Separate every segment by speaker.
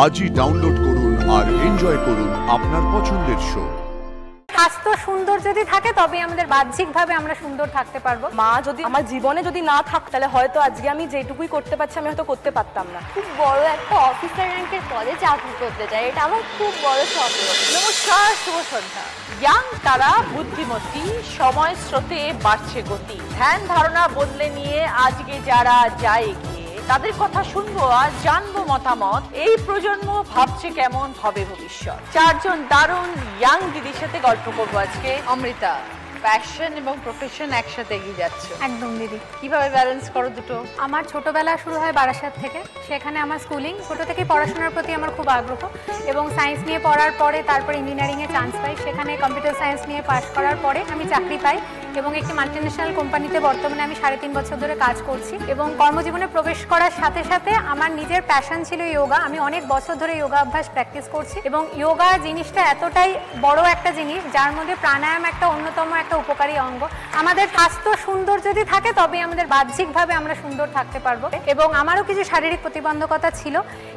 Speaker 1: আজই ডাউনলোড করুন আর এনজয় করুন আপনার পছন্দের শো।
Speaker 2: স্বাস্থ্য সুন্দর যদি থাকে তবে আমাদের বাহ্যিকভাবে আমরা সুন্দর থাকতে পারবো।
Speaker 3: মা যদি আমার জীবনে যদি না থাকতো তাহলে হয়তো আজকে আমি যেটুকুই করতে পারছি আমি হয়তো করতে পারতাম না।
Speaker 4: খুব বড় একটা অফিসার র্যাঙ্কের পদে চাকরি করতে চাই, এটা আমার খুব বড় স্বপ্ন।
Speaker 5: নমস্কার, শুভ সন্ধ্যা। ইয়াং তারা বুদ্ধিমতী, সময় স্রোতে বাড়ছে গতি। ধ্যান ধারণা বদলে নিয়ে আজকে যারা যায় এগিয়ে, তাদের কথা শুনবো আর জানবো মতামত। এই প্রজন্ম ভাবছে কেমন হবে ভবিষ্যৎ। চারজন দারুণ ইয়াং দিদির সাথে গল্প করবো আজকে। অমৃতা, প্যাশন এবং প্রফেশন একসাথে এগিয়ে যাচ্ছে।
Speaker 2: একদম দিদি।
Speaker 5: কিভাবে ব্যালেন্স করো দুটো?
Speaker 2: আমার ছোটবেলা শুরু হয় বারাসাত থেকে, সেখানে আমার স্কুলিং, ছোট থেকেই পড়াশোনার প্রতি আমার খুব আগ্রহ এবং সায়েন্স নিয়ে পড়ার পরে তারপর ইঞ্জিনিয়ারিংয়ে চান্স পাই। সেখানে কম্পিউটার সায়েন্স নিয়ে পাশ করার পরে আমি চাকরি পাই এবং একটি মাল্টিন্যাশনাল কোম্পানিতে বর্তমানে আমি 3.5 বছর ধরে কাজ করছি এবং কর্মজীবনে প্রবেশ করার সাথে সাথে আমার নিজের প্যাশন ছিল যোগা। আমি অনেক বছর ধরে যোগা অভ্যাস প্র্যাকটিস করছি এবং যোগা জিনিসটা এতটাই বড় একটা জিনিস যার মধ্যে প্রাণায়াম একটা অন্যতম একটা উপকারী অঙ্গ। আমাদের স্বাস্থ্য সুন্দর যদি থাকে তবে আমাদের বাহ্যিকভাবে আমরা সুন্দর থাকতে পারবো এবং আমারও কিছু শারীরিক প্রতিবন্ধকতা ছিল।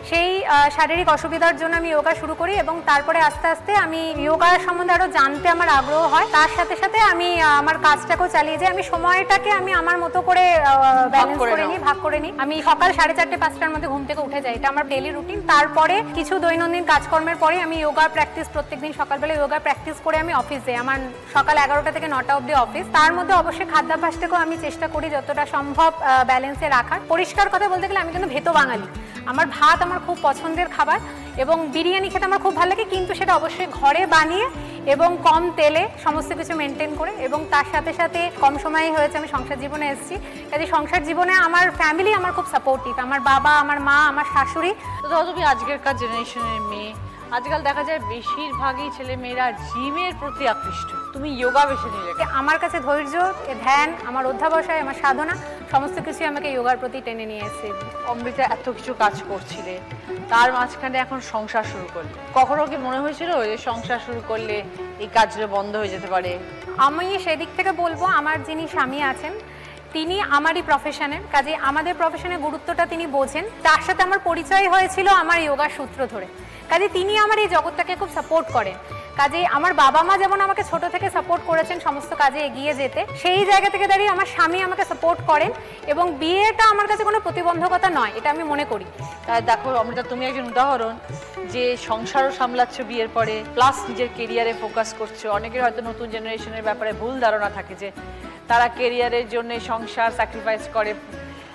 Speaker 2: সেই শারীরিক অসুবিধার জন্য আমি যোগা শুরু করি এবং তারপরে আস্তে আস্তে আমি যোগার সম্বন্ধে আরও জানতে আমার আগ্রহ হয়। তার সাথে সাথে আমি আমার কাজটাকেও চালিয়ে যাই। আমি সময়টাকে আমি আমার মতো করে ব্যালেন্স করে নিই, ভাগ করে নিই। আমি সকাল 4:30 5টার মধ্যে ঘুম থেকে উঠে যাই, এটা আমার ডেলি রুটিন। তারপরে কিছু দৈনন্দিন কাজকর্মের পরে আমি যোগা প্র্যাকটিস, প্রত্যেকদিন সকালবেলা যোগা প্র্যাকটিস করে আমি অফিস যাই। আমার সকাল 11টা থেকে 9টা অবধি অফিস। তার মধ্যে অবশ্যই খাদ্যাভ্যাসটাকেও আমি চেষ্টা করি যতটা সম্ভব ব্যালেন্সে রাখার। পরিষ্কার কথা বলতে গেলে আমি কিন্তু ভেতো বাঙালি, আমার ভাত আমার খুব পছন্দের খাবার এবং বিরিয়ানি খেতে আমার খুব ভালো লাগে, কিন্তু সেটা অবশ্যই ঘরে বানিয়ে এবং কম তেলে সমস্ত কিছু মেনটেন করে। এবং তার সাথে সাথে কম সময়ে হয়েছে আমি সংসার জীবনে এসেছি, কাজে সংসার জীবনে আমার ফ্যামিলি আমার খুব সাপোর্টিভ, আমার বাবা, আমার মা, আমার শাশুড়ি।
Speaker 5: তো ধরো তুমি আজকেরকার জেনারেশনের মেয়ে, আজকাল দেখা যায় বেশিরভাগই ছেলে মেয়েরা জিমের প্রতি আকৃষ্ট, তুমি যোগা বেছে নিলে।
Speaker 2: আমার কাছে ধৈর্য, ধ্যান, আমার অধ্যাবসায়, আমার সাধনা সমস্ত কিছু আমাকে যোগার প্রতি টেনে নিয়ে এসেছে।
Speaker 5: অমৃতা, এত কিছু কাজ করছিলে, তার মাঝখানে এখন সংসার শুরু করলে, কখনো কি মনে হয়েছিল যে সংসার শুরু করলে এই কাজটা বন্ধ হয়ে যেতে পারে?
Speaker 2: আমি সেদিক থেকে বলবো, আমার যিনি স্বামী আছেন তিনি আমারই প্রফেশনের, কাজে আমাদের প্রফেশনের গুরুত্বটা তিনি বোঝেন। তার সাথে আমার পরিচয় হয়েছিল আমার যোগার সূত্র ধরে, কাজে তিনি আমার এই জগৎটাকে খুব সাপোর্ট করেন। কাজে আমার বাবা মা যেমন আমাকে ছোট থেকে সাপোর্ট করেছেন সমস্ত কাজে এগিয়ে যেতে, সেই জায়গা থেকে দাঁড়িয়ে আমার স্বামী আমাকে সাপোর্ট করেন এবং বিয়েটা আমার কাছে কোনো প্রতিবন্ধকতা নয়, এটা আমি মনে করি।
Speaker 5: তাই দেখো অমৃতা, তুমি একজন উদাহরণ যে সংসারও সামলাচ্ছ বিয়ের পরে, প্লাস নিজের কেরিয়ারে ফোকাস করছো। অনেকের হয়তো নতুন জেনারেশনের ব্যাপারে ভুল ধারণা থাকে যে তারা কেরিয়ারের জন্য সংসার স্যাক্রিফাইস করে,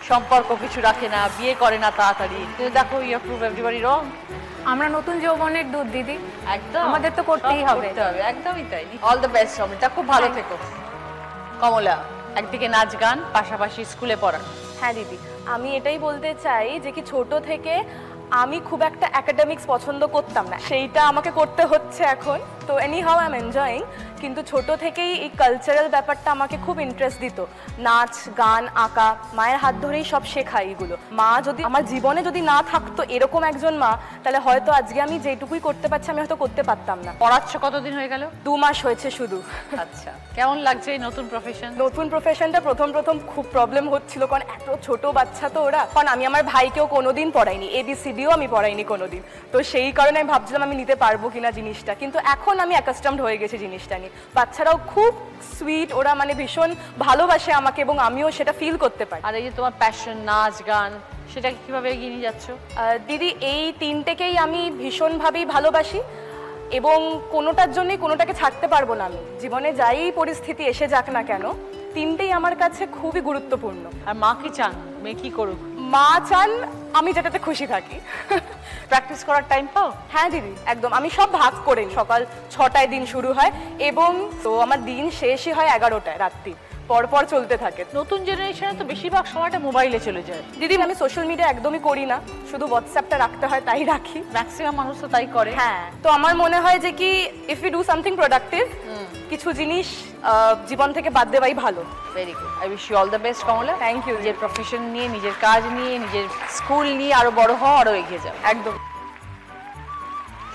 Speaker 5: সম্পর্ক কিছু রাখে না, বিয়ে করে না তাড়াতাড়ি। কিন্তু দেখো, ইউ প্রুভ এভরিবডি রং।
Speaker 2: আমরা নতুন যৌবনের দুধ দিদি,
Speaker 5: একদম
Speaker 2: আমাদের তো করতেই হবে।
Speaker 5: একদমই তাই। অল দ্য বেস্ট অমৃতা, খুব ভালো থেকো। কমলা, একদিকে নাচ গান, পাশাপাশি স্কুলে পড়ানো।
Speaker 3: হ্যাঁ দিদি, আমি এটাই বলতে চাই যে কি ছোট থেকে আমি খুব একটা একাডেমিক্স পছন্দ করতাম না, সেইটা আমাকে করতে হচ্ছে এখন। তো any how I am enjoying, কিন্তু ছোট থেকেই এই কালচারাল ব্যাপারটা আমাকে খুব ইন্টারেস্ট দিত। নাচ, গান, আঁকা, মায়ের হাত ধরেই সব শেখা এগুলো। মা যদি আমার জীবনে যদি না থাকতো এরকম একজন মা, তাহলে হয়তো আজকে আমি যেটুকুই করতে পারছি আমি হয়তো করতে পারতাম না।
Speaker 5: পড়াচ্ছ কতদিন হয়ে গেল?
Speaker 3: 2 মাস হয়েছে শুধু।
Speaker 5: আচ্ছা, কেমন লাগছে এই নতুন প্রফেশন?
Speaker 3: নতুন প্রফেশনটা প্রথম খুব প্রবলেম হচ্ছিল, কারণ এত ছোট বাচ্চা তো ওরা। কারণ আমি আমার ভাইকেও কোনোদিন পড়াইনি, ABCDও আমি পড়াইনি কোনোদিন, তো সেই কারণে আমি ভাবছিলাম আমি নিতে পারবো কিনা জিনিসটা, কিন্তু এখন আমি অ্যাকাস্টমড হয়ে গেছি জিনিসটা নিয়ে। বাচ্চারাও খুব সুইট, ওরা মানে ভীষণ ভালোবাসে আমাকে এবং আমিও সেটা ফিল করতে পারি।
Speaker 5: আর এই যে তোমার প্যাশন, নাচ গান, সেটাকে কিভাবে এগিয়ে নিয়ে যাচ্ছ?
Speaker 3: দিদি, এই তিনটেকেই আমি ভীষণভাবেই ভালোবাসি এবং কোনোটার জন্যই কোনোটাকে ছাড়তে পারবো না। আমি জীবনে যাই পরিস্থিতি এসে যাক না কেন, তিনটেই আমার কাছে খুবই গুরুত্বপূর্ণ।
Speaker 5: আর মা কি চান মেয়ে কি করুক?
Speaker 3: মা চান আমি যেটাতে খুশি থাকি।
Speaker 5: প্র্যাকটিস করার টাইম পাও?
Speaker 3: হ্যাঁ দিদি, একদম। আমি সব ভাগ করে, সকাল 6টায় দিন শুরু হয় এবং তো আমার দিন শেষই হয় 11টায় রাত্রি, পরপর চলতে থাকে।
Speaker 5: নতুন জেনারেশনে তো বেশিরভাগ সময়টা মোবাইলে চলে যায়।
Speaker 3: দিদি, আমি সোশ্যাল মিডিয়া একদমই করি না, শুধু হোয়াটসঅ্যাপটা রাখতে হয় তাই রাখি।
Speaker 5: ম্যাক্সিমাম মানুষ তো তাই করে।
Speaker 3: হ্যাঁ, তো আমার মনে হয় যে কি if you do something productive, কিছু জিনিস জীবন থেকে বাদ দেওয়াই ভালো।
Speaker 5: Very good, I wish you all the best Kamala.
Speaker 3: Thank you.
Speaker 5: নিজের প্রফেশন নিয়ে, নিজের কাজ নিয়ে, নিজের স্কুল নিয়ে আরো বড় হও, আরো এগিয়ে যাও।
Speaker 3: একদম।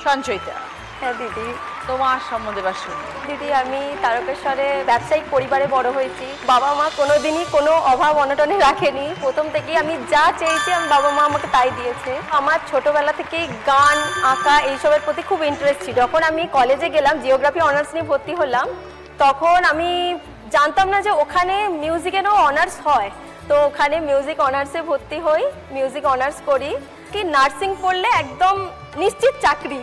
Speaker 5: সঞ্চয়িতা,
Speaker 4: হ্যাঁ দিদি।
Speaker 5: তোমার সম্বন্ধে বা শুনি।
Speaker 4: দিদি আমি তারকেশ্বরে ব্যবসায়িক পরিবারে বড় হয়েছি। বাবা মা কোনোদিনই কোনো অভাব অনটনে রাখেনি। প্রথম থেকেই আমি যা চেয়েছি আমি বাবা মা আমাকে তাই দিয়েছে। আমার ছোটবেলা থেকেই গান আঁকা এইসবের প্রতি খুব ইন্টারেস্ট ছিল। যখন আমি কলেজে গেলাম, জিওগ্রাফি অনার্স নিয়ে ভর্তি হলাম, তখন আমি জানতাম না যে ওখানে মিউজিকেরও অনার্স হয়। তো ওখানে মিউজিক অনার্সে ভর্তি হই, মিউজিক অনার্স করি। কি নার্সিং পড়লে একদম নিশ্চিত চাকরি।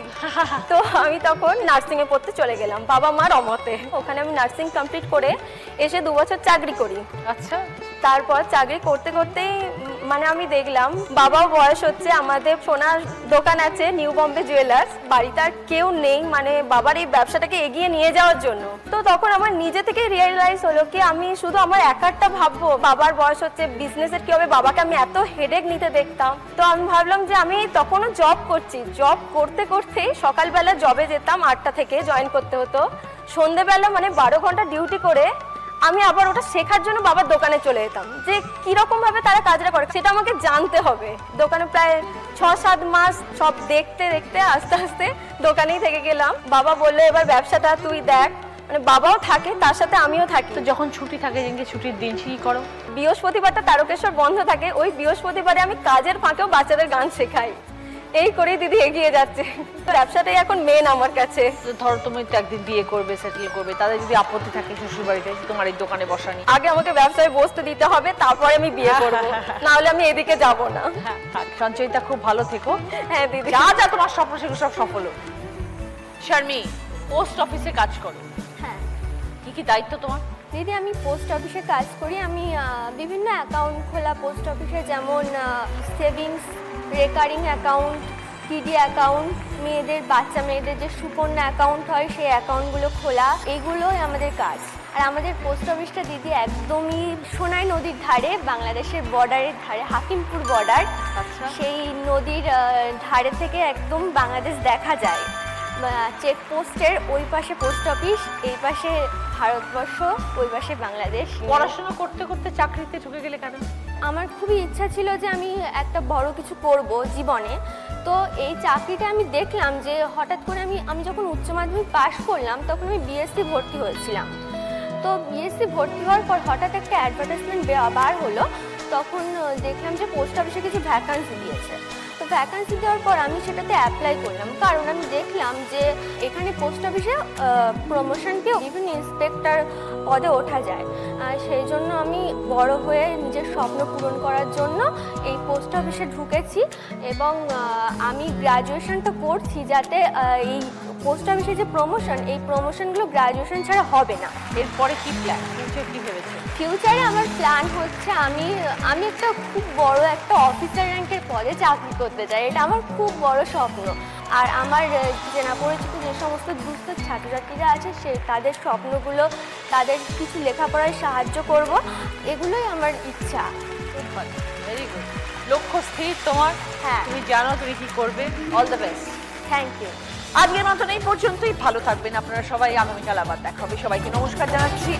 Speaker 4: তো আমি তখন নার্সিংয়ে পড়তে চলে গেলাম বাবা মার অমতে। ওখানে আমি নার্সিং কমপ্লিট করে এসে 2 বছর চাকরি করি।
Speaker 5: আচ্ছা।
Speaker 4: তারপর চাকরি করতে করতেই মানে আমি দেখলাম বাবাও বয়স হচ্ছে, আমাদের সোনার দোকান আছে নিউ বম্বে জুয়েলার্স, বাড়িতে আর কেউ নেই মানে বাবার এই ব্যবসাটাকে এগিয়ে নিয়ে যাওয়ার জন্য। তো তখন আমার নিজে থেকে রিয়েলাইজ হলো কি আমি শুধু আমার একারটা ভাববো, বাবার বয়স হচ্ছে, বিজনেসের কি হবে, বাবাকে আমি এত হেডেক নিতে দেখতাম। তো আমি ভাবলাম যে আমি তখনও জব করছি, জব করতে করতেই সকালবেলা জবে যেতাম 8টা থেকে জয়েন করতে হতো, সন্ধেবেলা মানে 12 ঘন্টা ডিউটি করে আমি আবার ওটা শেখার জন্য বাবার দোকানে চলে যেতাম যে কিরকম ভাবে তারা কাজটা করে সেটা আমাকে জানতে হবে। দোকানে প্রায় 6-7 মাস সব দেখতে দেখতে আস্তে আস্তে দোকানেই থেকে গেলাম। বাবা বললো এবার ব্যবসাটা তুই দেখ, মানে বাবাও থাকে তার সাথে আমিও থাকি।
Speaker 5: তো যখন ছুটি থাকে, যেদিনকে ছুটির দিন, কি করো?
Speaker 4: বৃহস্পতিবারটা তারকেশ্বর বন্ধ থাকে, ওই বৃহস্পতিবারে আমি কাজের ফাঁকেও বাচ্চাদের গান শেখাই। এই করেই দিদি এগিয়ে যাচ্ছে। ব্যবসাটাই এখন মেন আমার কাছে।
Speaker 5: ধরো তুমি তো একদিন বিয়ে করবে, সেটেল করবে, তাদের যদি আপত্তি থাকে শ্বশুর বাড়িতে তোমার এই দোকানে বসানি,
Speaker 4: আগে আমাকে ব্যবসায় বসতে দিতে হবে, তারপরে আমি বিয়ে করবো, না হলে আমি এদিকে যাব না।
Speaker 5: সঞ্চয়িতা খুব ভালো থেকো।
Speaker 4: হ্যাঁ দিদি।
Speaker 5: যা যা তোমার স্বপ্ন সেগুলো সব সফল হোক। শারমি, পোস্ট অফিসে কাজ করো,
Speaker 4: হ্যাঁ
Speaker 5: কি কি দায়িত্ব তোমার?
Speaker 4: দিদি আমি পোস্ট অফিসে কাজ করি। আমি বিভিন্ন অ্যাকাউন্ট খোলা পোস্ট অফিসে, যেমন সেভিংস, রেকারিং অ্যাকাউন্ট, টিডি অ্যাকাউন্ট, মেয়েদের বাচ্চা মেয়েদের যে সুকন্যা অ্যাকাউন্ট হয় সেই অ্যাকাউন্টগুলো খোলা, এগুলোই আমাদের কাজ। আর আমাদের পোস্ট অফিসটা দিদি একদমই সোনাই নদীর ধারে, বাংলাদেশের বর্ডারের ধারে, হাকিমপুর বর্ডার।
Speaker 5: আচ্ছা।
Speaker 4: সেই নদীর ধারে থেকে একদম বাংলাদেশ দেখা যায়। চেকপোস্টের ওই পাশে পোস্ট অফিস, এই পাশে ভারতবর্ষ, ওই পাশে বাংলাদেশ।
Speaker 5: পড়াশোনা করতে করতে চাকরিতে ঢুকে গেলে কেন?
Speaker 4: আমার খুবই ইচ্ছা ছিল যে আমি একটা বড় কিছু করব জীবনে। তো এই চাকরিটা আমি দেখলাম যে হঠাৎ করে আমি যখন উচ্চ মাধ্যমিক পাশ করলাম তখন আমি বিএসসি ভর্তি হয়েছিলাম। তো বিএসসি ভর্তি হওয়ার পর হঠাৎ একটা অ্যাডভার্টাইজমেন্ট বার হলো, তখন দেখলাম যে পোস্ট অফিসে কিছু ভ্যাকান্সি দিয়েছে। তো ভ্যাকান্সি দেওয়ার পর আমি সেটাতে অ্যাপ্লাই করলাম, কারণ আমি দেখলাম যে এখানে পোস্ট অফিসে প্রমোশন পেয়ে বিভিন্ন ইন্সপেক্টর পদে ওঠা যায়। সেই জন্য আমি বড় হয়ে নিজের স্বপ্ন পূরণ করার জন্য এই পোস্ট অফিসে ঢুকেছি এবং আমি গ্র্যাজুয়েশনটা করছি যাতে এই পোস্ট অফিসে যে প্রমোশন, এই প্রমোশনগুলো গ্র্যাজুয়েশন ছাড়া হবে না।
Speaker 5: এরপরে কি প্ল্যান, ফিউচার কি ভেবেছো?
Speaker 4: ফিউচারে আমার প্ল্যান হচ্ছে আমি একটা খুব বড় একটা অফিসার র্যাঙ্কের পদে চাকরি করতে চাই, এটা আমার খুব বড় স্বপ্ন। আর আমার চেনা পরিচিত যে সমস্ত দুস্থ ছাত্রছাত্রীরা আছে তাদের স্বপ্নগুলো, তাদের কিছু লেখাপড়ায় সাহায্য করব, এগুলোই আমার ইচ্ছা।
Speaker 5: খুব ভালো, ভেরি গুড। লক্ষ্য স্থির তোমার?
Speaker 4: হ্যাঁ।
Speaker 5: তুমি জানো তুমি কি করবে। All the best.
Speaker 4: Thank you.
Speaker 5: আজকের মতন এই পর্যন্তই। ভালো থাকবেন আপনারা সবাই। আগামীকাল আবার দেখা হবে। সবাইকে নমস্কার জানাচ্ছি।